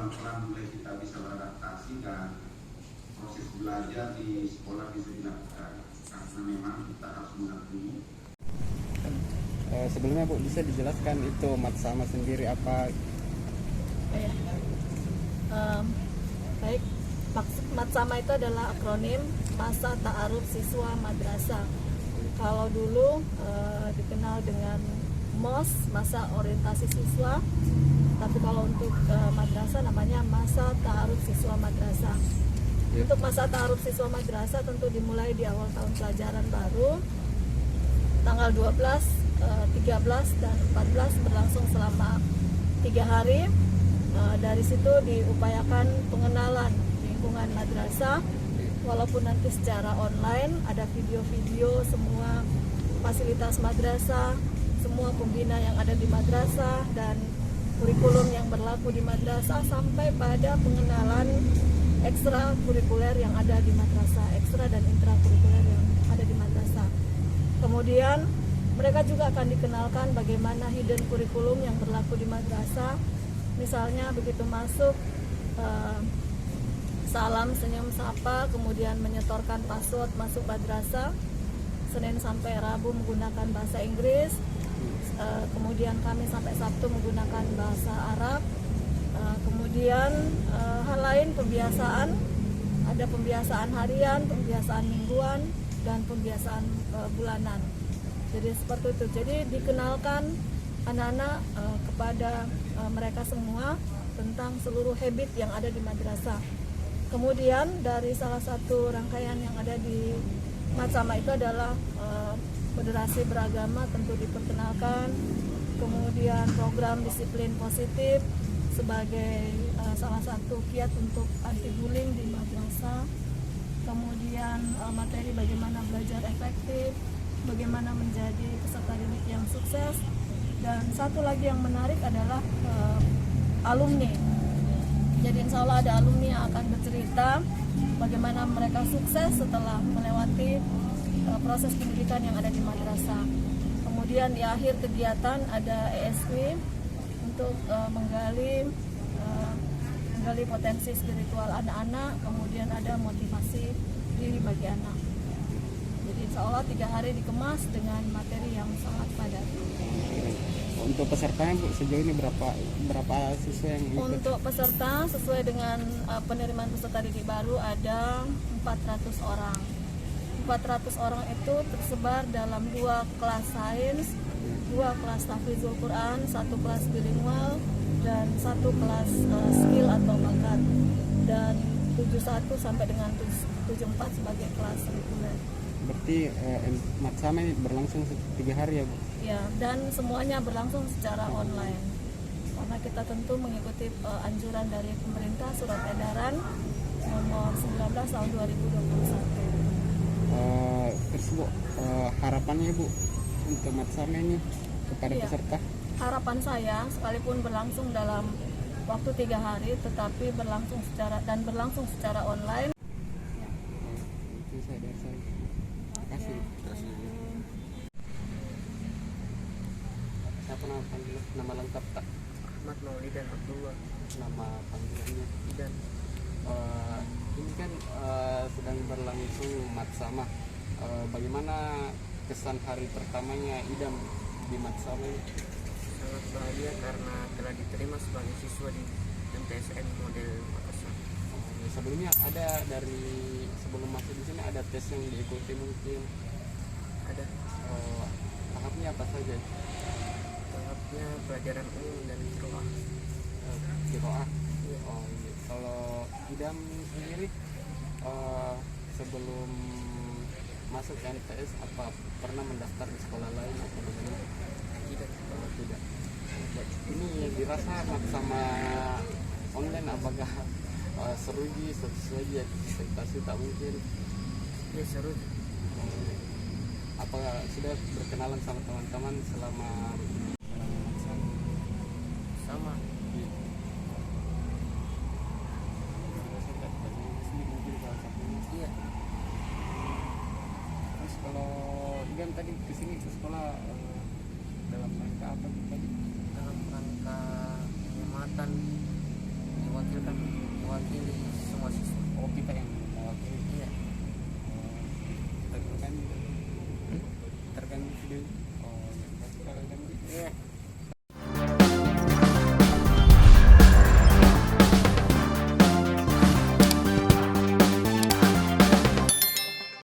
pelan-pelan mulai kita bisa beradaptasi dan proses belajar di sekolah bisa dilakukan karena memang kita harus mengakui. Sebelumnya Bu bisa dijelaskan itu Matsama sendiri apa? Ya. Baik, Matsama itu adalah akronim Masa Ta'aruf Siswa Madrasah. Kalau dulu dikenal dengan MOS, Masa Orientasi Siswa, tapi kalau untuk madrasah namanya Masa Ta'aruf Siswa Madrasah. Untuk Masa Ta'aruf Siswa Madrasah tentu dimulai di awal tahun pelajaran baru, tanggal 12, 13, dan 14 berlangsung selama 3 hari. Dari situ diupayakan pengenalan lingkungan madrasah, walaupun nanti secara online ada video-video semua fasilitas madrasah, semua pembina yang ada di madrasah dan kurikulum yang berlaku di madrasah, sampai pada pengenalan ekstra kurikuler yang ada di madrasah, ekstra dan intrakurikuler yang ada di madrasah. Kemudian mereka juga akan dikenalkan bagaimana hidden kurikulum yang berlaku di madrasah. Misalnya begitu masuk, salam, senyum, sapa, kemudian menyetorkan password masuk madrasah. Senin sampai Rabu menggunakan bahasa Inggris, kemudian Kamis sampai Sabtu menggunakan bahasa Arab. Kemudian hal lain pembiasaan, ada pembiasaan harian, pembiasaan mingguan, dan pembiasaan bulanan. Jadi seperti itu. Jadi dikenalkan anak-anak kepada mereka semua tentang seluruh habit yang ada di madrasah. Kemudian dari salah satu rangkaian yang ada di Matsama itu adalah moderasi beragama tentu diperkenalkan. Kemudian program disiplin positif sebagai salah satu kiat untuk anti bullying di madrasah. Kemudian materi bagaimana belajar efektif, bagaimana menjadi peserta didik yang sukses, dan satu lagi yang menarik adalah alumni. Jadi insya Allah ada alumni yang akan bercerita bagaimana mereka sukses setelah melewati proses pendidikan yang ada di madrasah. Kemudian di akhir kegiatan ada ESW untuk menggali potensi spiritual anak-anak, kemudian ada motivasi diri bagi anak. Jadi insya Allah 3 hari dikemas dengan materi yang sangat padat. Untuk pesertanya Bu, sejauh ini berapa siswa yang ikut? Untuk peserta sesuai dengan penerimaan peserta didik baru ada 400 orang. 400 orang itu tersebar dalam 2 kelas sains, 2 kelas tahfidzul Quran, 1 kelas bilingual, dan 1 kelas skill atau bakat, dan 71 sampai dengan 74 sebagai kelas reguler. Berarti Matsama ini berlangsung 3 hari ya Bu? Ya, dan semuanya berlangsung secara online. Karena kita tentu mengikuti anjuran dari pemerintah surat edaran nomor 19 tahun 2021. Terus Bu, harapannya Bu untuk Matsama ini kepada peserta? Harapan saya sekalipun berlangsung dalam waktu 3 hari, tetapi berlangsung secara online. Itu saya dari saya. Terima kasih. Siapa nama lengkap tak? Ahmad Maulidan Abdullah. Nama panggilannya Dan ini kan sedang berlangsung Matsama. Bagaimana kesan hari pertamanya Idam di Matsama ini? sangat bahagia karena telah diterima sebagai siswa di MTSN model Makassar. Sebelumnya ada sebelum masuk di sini ada tes yang diikuti mungkin? Ada Tahapnya apa saja? tahapnya pelajaran umum dan qiraah. Qiraah. Iya. Oh iya. Kalau Idam sendiri sebelum masuk ke MTS apa pernah mendaftar di sekolah lain atau bagaimana? Tidak. Tidak. Ini dirasa sama online apakah seru sesuai ekspektasi tak mungkin? Ya seru. Apakah sudah berkenalan sama teman-teman selama Sama. Iya. Terus kalau Idam tadi kesini ke sekolah dalam rangka apa tadi? Dalam rangka penghematan diwakilkan mewakili